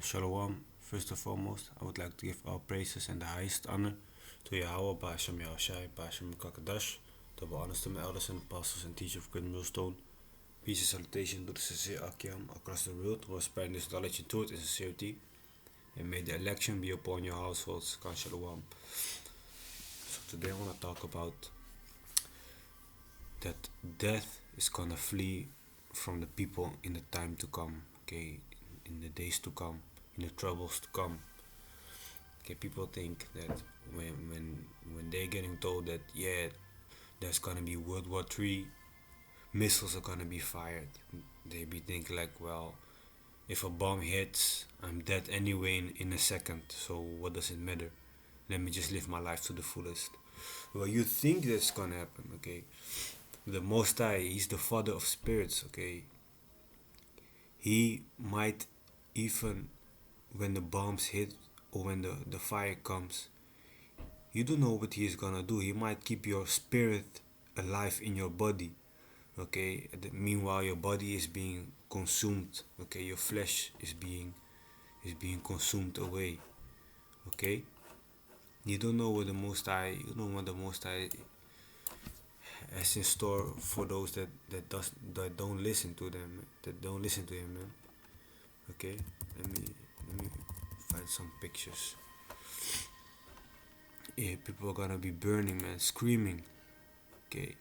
Shalom. First and foremost, I would like to give all praises and the highest honor to YAHAWAH BAHASHAM YAHAWASHI, BAHASHAM Kakadash, double honors to my elders and apostles and teachers of Great Millstone. Peace and salutation to the sincere Akiam across the world who are spreading this knowledge and truth and sincerity. And may the election be upon your households. Kan Shalom. So today I want to talk about that death is gonna flee from the people in the time to come. Okay, in the days to come, in the troubles to come. Okay, people think that when they're getting told that there's gonna be World War III, missiles are gonna be fired, they be thinking like, well, if a bomb hits, I'm dead anyway in a second, so what does it matter? Let me just live my life to the fullest. Well, you think that's gonna happen, okay? The Most High, He's the Father of spirits, okay? He might, even when the bombs hit or when the fire comes, you don't know what He is gonna do. He might keep your spirit alive in your body, okay? Meanwhile, your body is being consumed, okay? Your flesh is being consumed away, okay? You don't know what the Most High, has in store for those that don't listen to them, that don't listen to Him, man. Okay, let me find some pictures. Yeah, people are gonna be burning, man, screaming. Okay,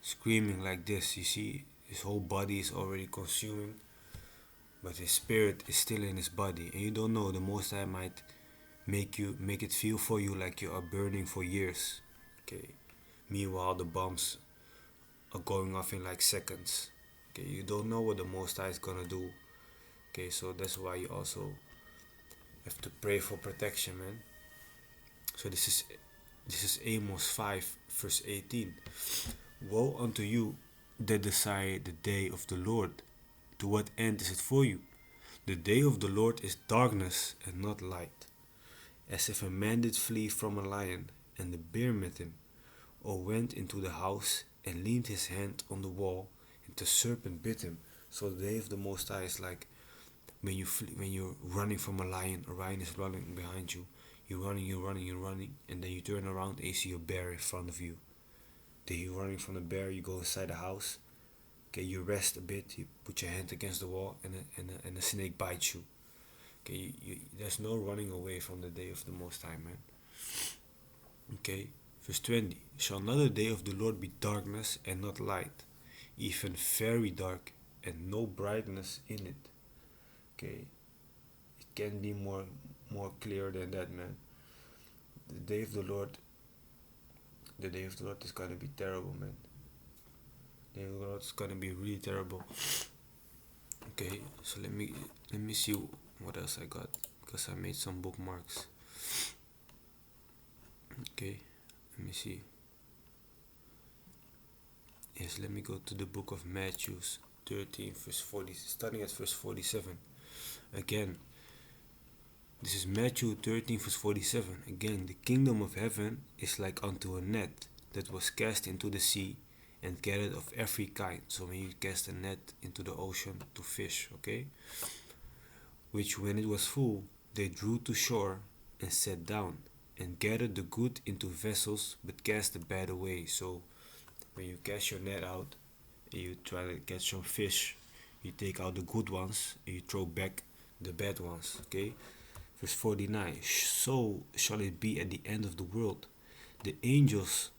screaming like this. You see, his whole body is already consuming, but his spirit is still in his body, and you don't know. The Most High might make it feel for you like you are burning for years. Okay, meanwhile the bombs are going off in like seconds. Okay, you don't know what the Most High is gonna do. Okay, so that's why you also have to pray for protection, man. So this is Amos 5 verse 18. Woe unto you that desire the day of the Lord. To what end is it for you? The day of the Lord is darkness and not light. As if a man did flee from a lion, and the bear met him, or went into the house and leaned his hand on the wall, and the serpent bit him. So the day of the Most High is like when you're running from a lion is running behind you. You're running, and then you turn around and you see a bear in front of you. Then you're running from the bear, you go inside the house. Okay, you rest a bit, you put your hand against the wall, and a snake bites you. Okay, there's no running away from the day of the Most High, man. Okay, verse 20. Shall not the day of the Lord be darkness and not light, even very dark, and no brightness in it? Okay, it can't be more clear than that, man. The day of the Lord is gonna be terrible, man. The day of the Lord is gonna be really terrible. Okay, so let me see what else I got, because I made some bookmarks. Okay, let me see. Yes, let me go to the book of Matthew 13 verse 40, starting at verse 47. Again, this is Matthew 13 verse 47. Again, the kingdom of heaven is like unto a net that was cast into the sea and gathered of every kind. So when you cast a net into the ocean to fish, okay? Which when it was full, they drew to shore and sat down and gathered the good into vessels, but cast the bad away. So when you cast your net out and you try to catch some fish, you take out the good ones and you throw back the bad ones, okay? Verse 49. So shall it be at the end of the world. The angels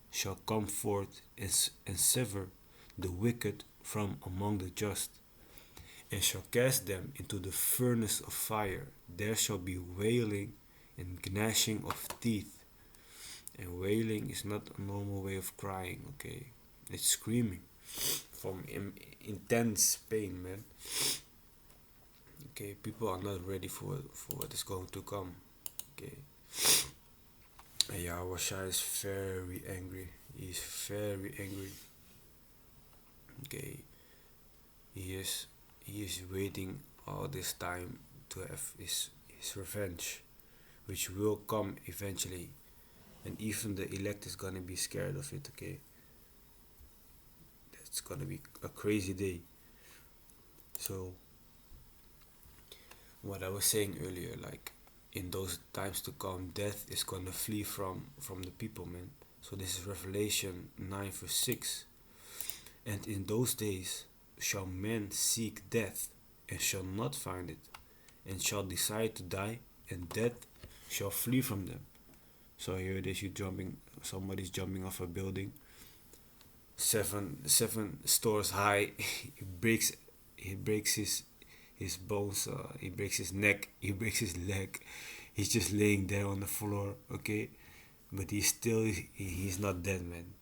shall come forth and sever the wicked from among the just, and shall cast them into the furnace of fire. There shall be wailing and gnashing of teeth. And wailing is not a normal way of crying, okay? It's screaming from intense pain, man. Okay, people are not ready for what is going to come. Okay, and YAHAWASHI is very angry. He's very angry. Okay, he is waiting all this time to have his revenge, which will come eventually, and even the elect is gonna be scared of it. Okay, that's gonna be a crazy day. So what I was saying earlier, like in those times to come, death is gonna flee from the people, man. So this is Revelation 9 verse 6. And in those days shall men seek death, and shall not find it, and shall desire to die, and death shall flee from them. So here it is, somebody's jumping off a building, seven stores high. he breaks his bones, he breaks his neck, he breaks his leg. He's just laying there on the floor, okay? But he's not dead, man.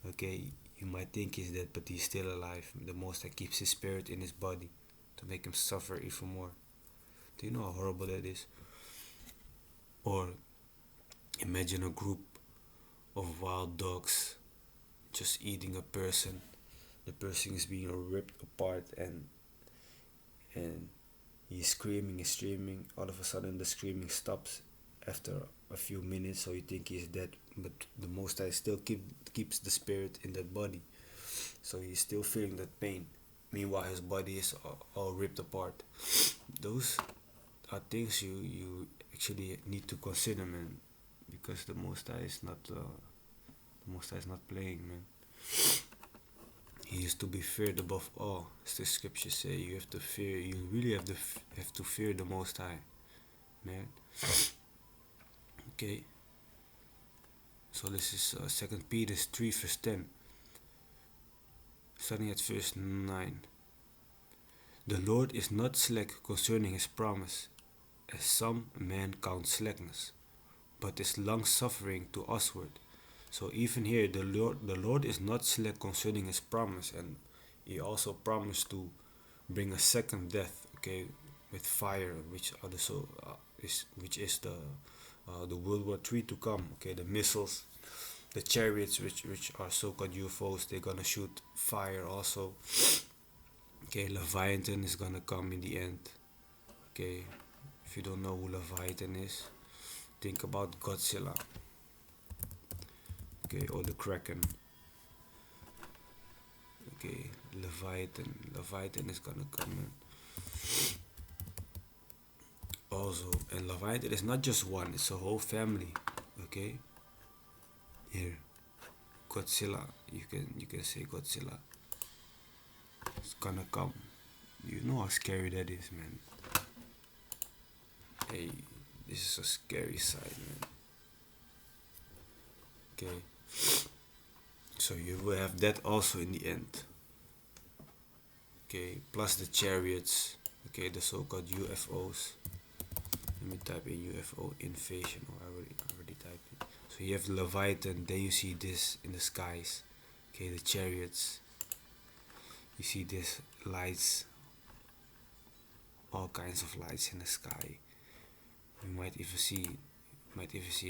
Okay, you might think he's dead, but he's still alive. The Most High keeps his spirit in his body to make him suffer even more. Do you know how horrible that is? Or imagine a group of wild dogs just eating a person. The person is being ripped apart, and he's screaming. All of a sudden the screaming stops after a few minutes, so you think he's dead, but the Most High still keeps the spirit in that body, so he's still feeling that pain. Meanwhile, his body is all ripped apart. Those are things you actually need to consider, man, because the Most High is not playing, man. He is to be feared above all, as the scriptures say. You really have to fear the Most High, man. Okay. So this is 2 Peter 3 verse 10. Starting at verse 9. The Lord is not slack concerning his promise, as some men count slackness, but is long suffering to usward. So even here, the Lord is not slack concerning his promise, and he also promised to bring a second death, okay, with fire, which is the World War III to come, okay, the missiles, the chariots, which are so-called UFOs, they're gonna shoot fire also. Okay, Leviathan is gonna come in the end. Okay, if you don't know who Leviathan is, think about Godzilla. Okay, or the Kraken. Okay, Leviathan is gonna come in. Also, and Leviathan is not just one, it's a whole family. Okay, here, Godzilla, you can say Godzilla. It's gonna come. You know how scary that is, man. Hey, this is a scary sight, man. Okay, so you will have that also in the end. Okay, plus the chariots. Okay, the so-called UFOs. Let me type in UFO invasion. Oh, I already typed it. So you have Leviathan. Then you see this in the skies. Okay, the chariots. You see this lights. All kinds of lights in the sky. You might even see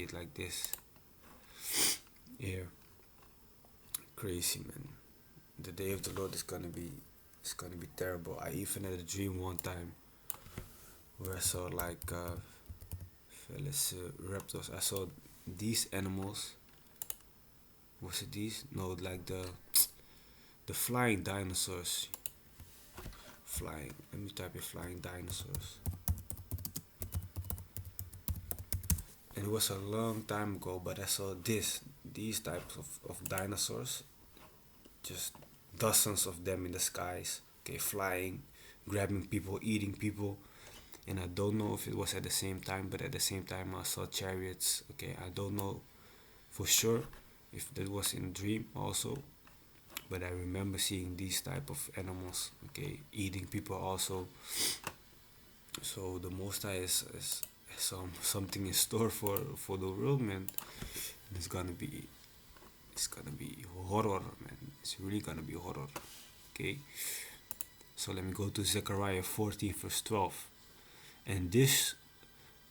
it like this. Here. Crazy, man. The day of the Lord is gonna be terrible. I even had a dream one time where I saw like raptors. I saw these animals. Was it these? No, like the flying dinosaurs. Flying. Let me type in flying dinosaurs. And it was a long time ago, but I saw these types of dinosaurs. Just dozens of them in the skies. Okay, flying, grabbing people, eating people. And I don't know if it was at the same time, but at the same time I saw chariots. Okay, I don't know for sure if that was in a dream also, but I remember seeing these type of animals, okay, eating people also. So the Most High is something in store for the world, man. And it's gonna be horror, man. It's really gonna be horror. Okay, so let me go to Zechariah 14 verse 12. And this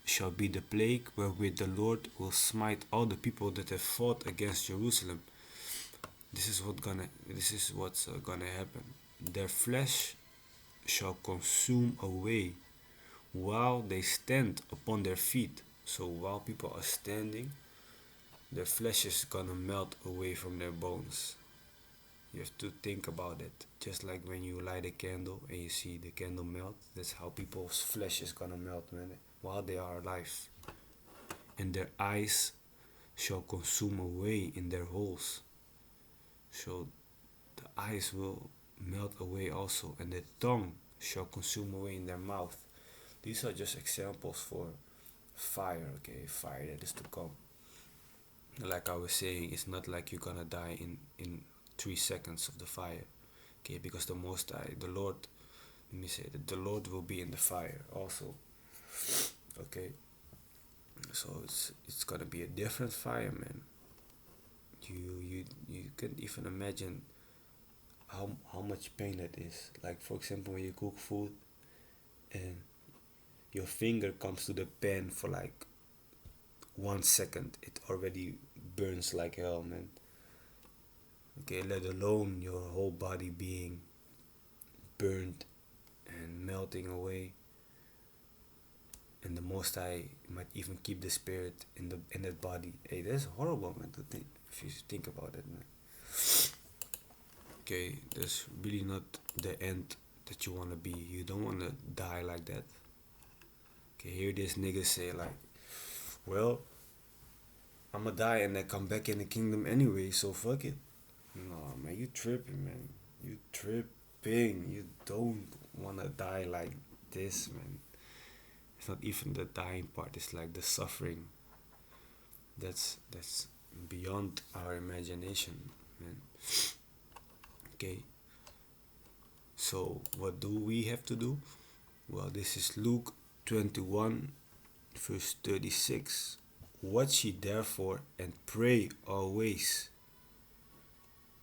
shall be the plague wherewith the Lord will smite all the people that have fought against Jerusalem. This is what's gonna happen. Their flesh shall consume away while they stand upon their feet. So while people are standing, their flesh is gonna melt away from their bones. You have to think about it. Just like when you light a candle and you see the candle melt, that's how people's flesh is gonna melt, man, while they are alive. And their eyes shall consume away in their holes. So the eyes will melt away also, and the tongue shall consume away in their mouth. These are just examples for fire, okay? Fire that is to come. Like I was saying, it's not like you're gonna die in 3 seconds of the fire, okay? Because the Most High, the Lord, let me say that the Lord will be in the fire also, okay? So it's gonna be a different fire, man. You can't even imagine how much pain that is. Like for example, when you cook food and your finger comes to the pan for like 1 second, it already burns like hell, man. Okay, let alone your whole body being burned and melting away. And the Most High might even keep the spirit in that body. Hey, that's horrible, man, to think, if you think about it, man. Okay, that's really not the end that you wanna be. You don't wanna die like that. Okay, hear this nigga say like, well, I'ma die and then come back in the kingdom anyway, so fuck it. No, man, you tripping, man. You tripping. You don't wanna die like this, man. It's not even the dying part, it's like the suffering. That's beyond our imagination, man. Okay. So what do we have to do? Well, this is Luke 21 verse 36. Watch ye therefore and pray always.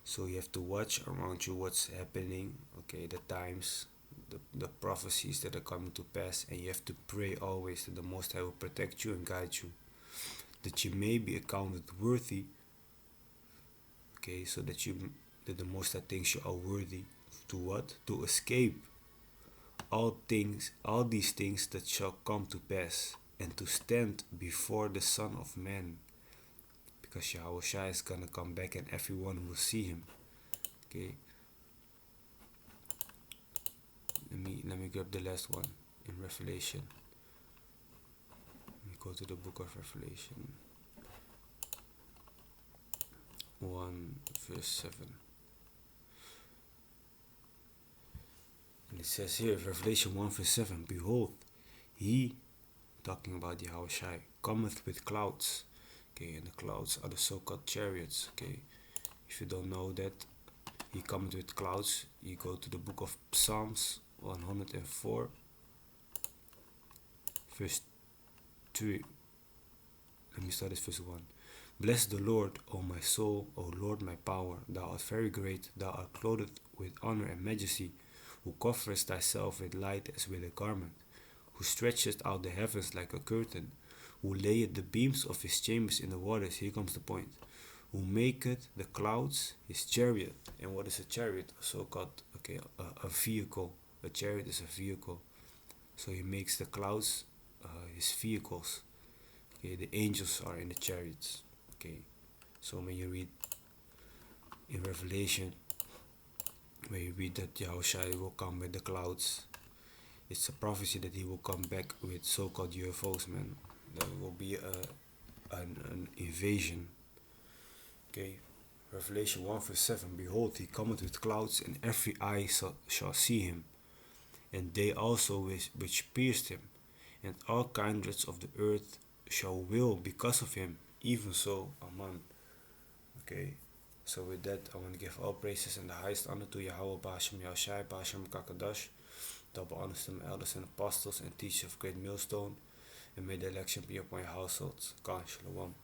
So you have to watch around you what's happening, okay, the times, the prophecies that are coming to pass, and you have to pray always that the Most High will protect you and guide you, that you may be accounted worthy, okay, so that the Most High thinks you are worthy to what? To escape all these things that shall come to pass, and to stand before the Son of Man, because YAHAWASHI is gonna come back and everyone will see him. Okay. Let me grab the last one in Revelation. Let me go to the book of Revelation 1 verse 7. And it says here, Revelation 1 verse 7, behold, he, talking about YAHAWASHI, cometh with clouds. Okay, and the clouds are the so-called chariots. Okay, if you don't know that, he cometh with clouds, you go to the book of Psalms 104 verse 3. Let me start at verse 1. Bless the Lord, O my soul, O Lord my power. Thou art very great, thou art clothed with honor and majesty, who coverest thyself with light as with a garment, who stretchest out the heavens like a curtain, who layeth the beams of his chambers in the waters. Here comes the point. Who maketh the clouds his chariot. And what is a chariot? So-called, okay, a vehicle. A chariot is a vehicle. So he makes the clouds his vehicles. Okay, the angels are in the chariots. Okay, so when you read in Revelation, where you read that YAHAWASHI will come with the clouds, it's a prophecy that he will come back with so-called UFOs, man. There will be an invasion. Okay, Revelation 1 verse 7. Behold, he cometh with clouds, and every eye shall see him, and they also which pierced him, and all kindreds of the earth shall wail because of him. Even so, amen. Okay, so with that, I want to give all praises and the highest honor to YAHAWAH BAHASHAM YAHAWASHI, BAHASHAM KAKADASH, double honors to my elders and apostles and teachers of great millstone, and may the election be upon your households. God, shalom.